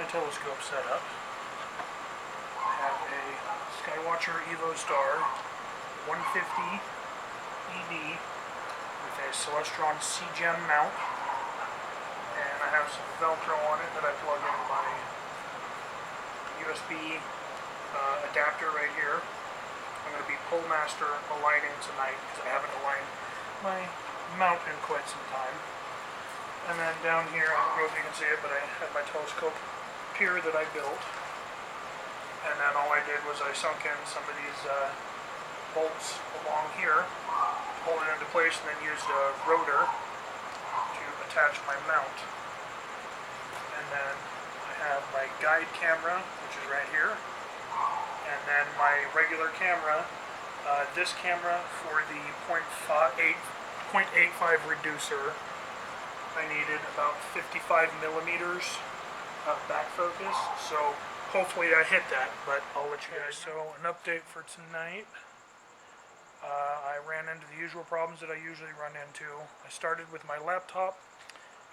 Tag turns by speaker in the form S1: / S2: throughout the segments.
S1: my telescope set up. I have a Skywatcher Evo Star 150 ED with a Celestron C-Gem mount, and I have some Velcro on it that I plug in my USB adapter right here. I'm going to be Pullmaster aligning tonight because I haven't aligned my mount in quite some time. And then down here, I don't know if you can see it, but I have my telescope pier that I built. And then all I did was I sunk in some of these bolts along here, hold it into place, and then used a rotor to attach my mount. And then I have my guide camera, which is right here. And then my regular camera, this camera for the 0.85 reducer, I needed about 55 millimeters of back focus, so hopefully I hit that, but I'll let you guys know. So an update for tonight. I ran into the usual problems that I usually run into. I started with my laptop,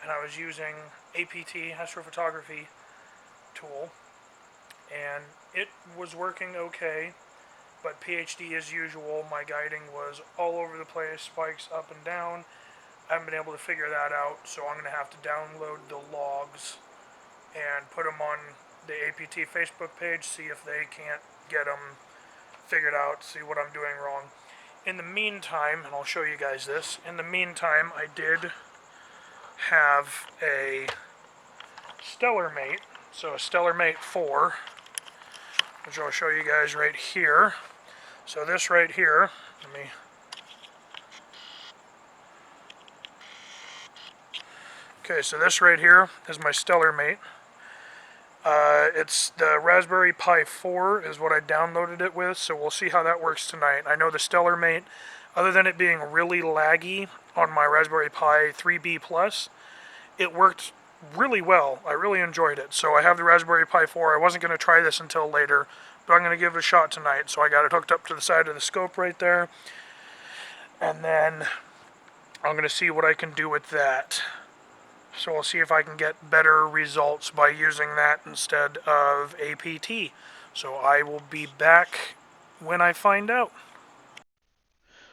S1: and I was using APT, astrophotography tool, and it was working okay, but PhD as usual, my guiding was all over the place, spikes up and down. I haven't been able to figure that out, so I'm going to have to download the logs and put them on the APT Facebook page, see if they can't get them figured out, see what I'm doing wrong. In the meantime, and I'll show you guys this, in the meantime, I did have a Stellar Mate, so a Stellar Mate 4, which I'll show you guys right here. So this right here, let me... Okay, so this right here is my Stellar Mate. It's the Raspberry Pi 4 is what I downloaded it with, so we'll see how that works tonight. I know the Stellar Mate, other than it being really laggy on my Raspberry Pi 3B Plus, it worked really well. I really enjoyed it. So I have the Raspberry Pi 4. I wasn't going to try this until later, but I'm going to give it a shot tonight. So I got it hooked up to the side of the scope right there, and then I'm going to see what I can do with that. So I'll see if I can get better results by using that instead of APT. So I will be back when I find out.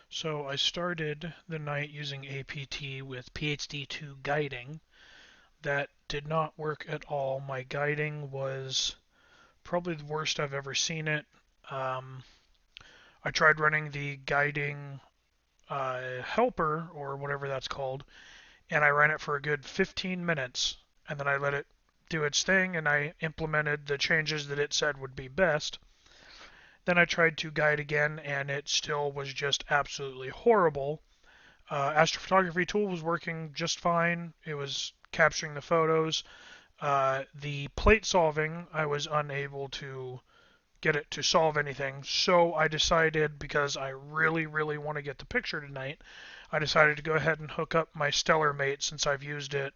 S1: So I started the night using APT with PhD2 guiding. That did not work at all. My guiding was probably the worst I've ever seen it. I tried running the guiding helper, or whatever that's called, and I ran it for a good 15 minutes, and then I let it do its thing, and I implemented the changes that it said would be best. Then I tried to guide again, and it still was just absolutely horrible. Astrophotography tool was working just fine. It was capturing the photos. The plate solving, I was unable to get it to solve anything, so I decided, because I really, really want to get the picture tonight, I decided to go ahead and hook up my Stellar Mate since I've used it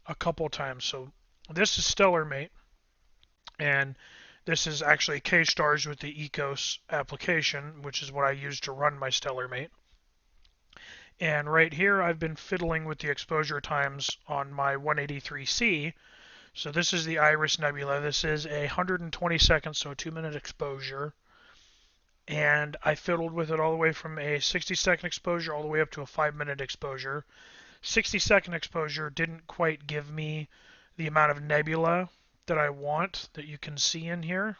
S1: a couple times. So this is Stellar Mate, and this is actually K-Stars with the Ecos application, which is what I use to run my Stellar Mate. And right here I've been fiddling with the exposure times on my 183C. So this is the Iris Nebula. This is a 120 seconds, so a 2-minute exposure. And I fiddled with it all the way from a 60-second exposure all the way up to a 5-minute exposure. 60-second exposure didn't quite give me the amount of nebula that I want, that you can see in here.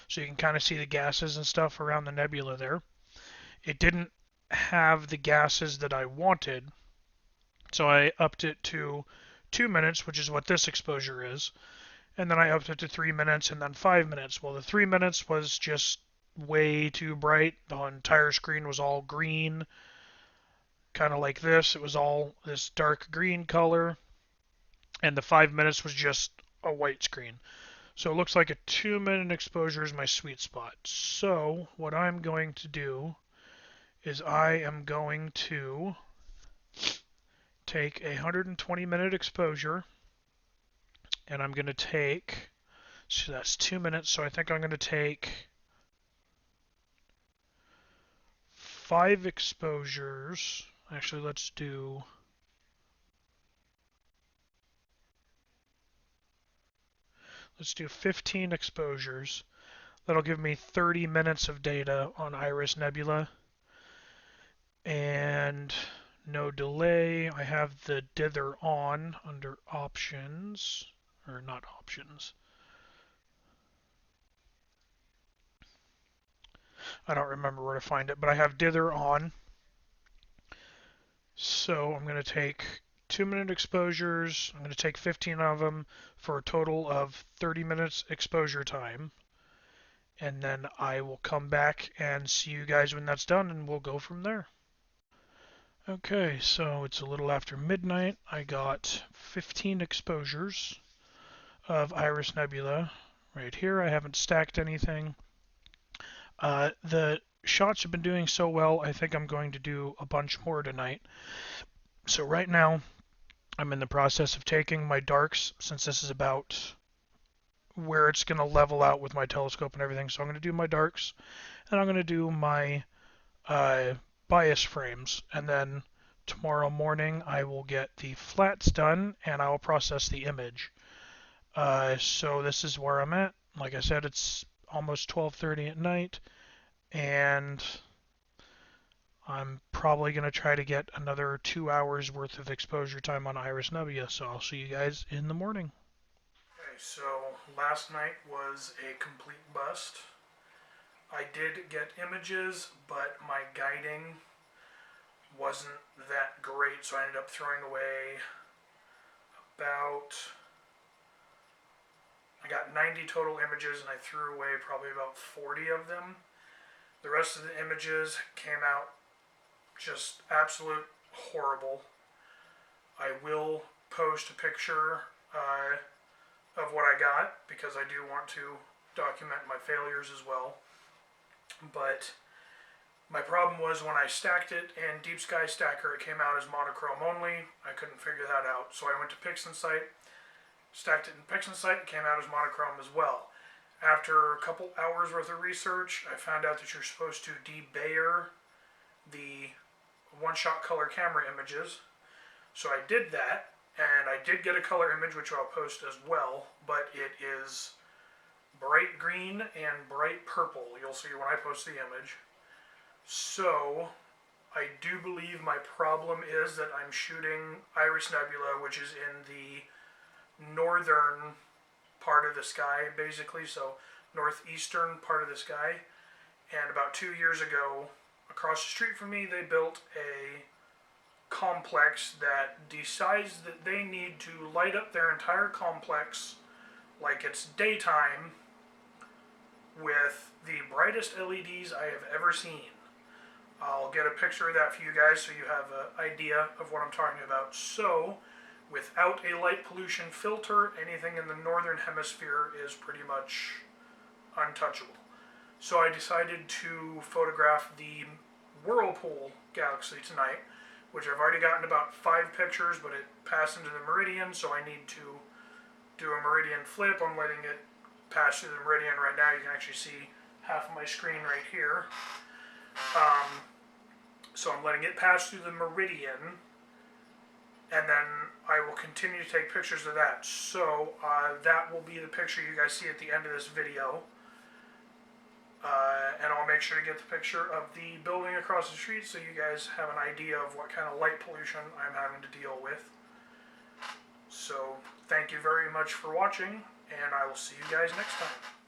S1: So you can kind of see the gases and stuff around the nebula there. It didn't have the gases that I wanted, so I upped it to 2 minutes, which is what this exposure is. And then I upped it to 3 minutes and then 5 minutes. Well, the 3 minutes was just way too bright. The entire screen was all green, kind of like this. It was all this dark green color. And the 5 minutes was just a white screen. So it looks like a 2-minute exposure is my sweet spot. So what I'm going to do is I am going to take a 120-minute exposure, and I'm going to take, so that's 2 minutes, so I think I'm going to take 5 exposures. Actually, let's do let's do 15 exposures. That'll give me 30 minutes of data on Iris Nebula. And no delay. I have the dither on under options, or not options. I don't remember where to find it, but I have dither on. So I'm going to take 2-minute exposures. I'm going to take 15 of them for a total of 30 minutes exposure time. And then I will come back and see you guys when that's done, and we'll go from there. Okay, so it's a little after midnight. I got 15 exposures of Iris Nebula right here. I haven't stacked anything. The shots have been doing so well, I think I'm going to do a bunch more tonight. So right now, I'm in the process of taking my darks, since this is about where it's going to level out with my telescope and everything. So I'm going to do my darks, and I'm going to do my bias frames, and then tomorrow morning I will get the flats done, and I will process the image. So this is where I'm at. Like I said, it's almost 12:30 at night, and I'm probably going to try to get another 2 hours worth of exposure time on Iris Nebula, so I'll see you guys in the morning. Okay, so last night was a complete bust. I did get images, but my guiding wasn't that great, so I ended up throwing away I got 90 total images, and I threw away probably about 40 of them. The rest of the images came out just absolute horrible. I will post a picture of what I got, because I do want to document my failures as well. But my problem was when I stacked it in Deep Sky Stacker, it came out as monochrome only. I couldn't figure that out, so I went to PixInsight, stacked it in PixInsight, it came out as monochrome as well. After a couple hours worth of research, I found out that you're supposed to debayer the one-shot color camera images. So I did that, and I did get a color image, which I'll post as well, but it is bright green and bright purple. You'll see when I post the image. So I do believe my problem is that I'm shooting Iris Nebula, which is in the northern part of the sky, basically, so northeastern part of the sky. And about 2 years ago, across the street from me, they built a complex that decides that they need to light up their entire complex like it's daytime with the brightest LEDs I have ever seen. I'll get a picture of that for you guys so you have an idea of what I'm talking about. So, without a light pollution filter, anything in the northern hemisphere is pretty much untouchable. So I decided to photograph the Whirlpool Galaxy tonight, which I've already gotten about 5 pictures, but it passed into the meridian, so I need to do a meridian flip. I'm letting it pass through the meridian right now. You can actually see half of my screen right here. So I'm letting it pass through the meridian, and then I will continue to take pictures of that. So that will be the picture you guys see at the end of this video. And I'll make sure to get the picture of the building across the street so you guys have an idea of what kind of light pollution I'm having to deal with. So thank you very much for watching, and I will see you guys next time.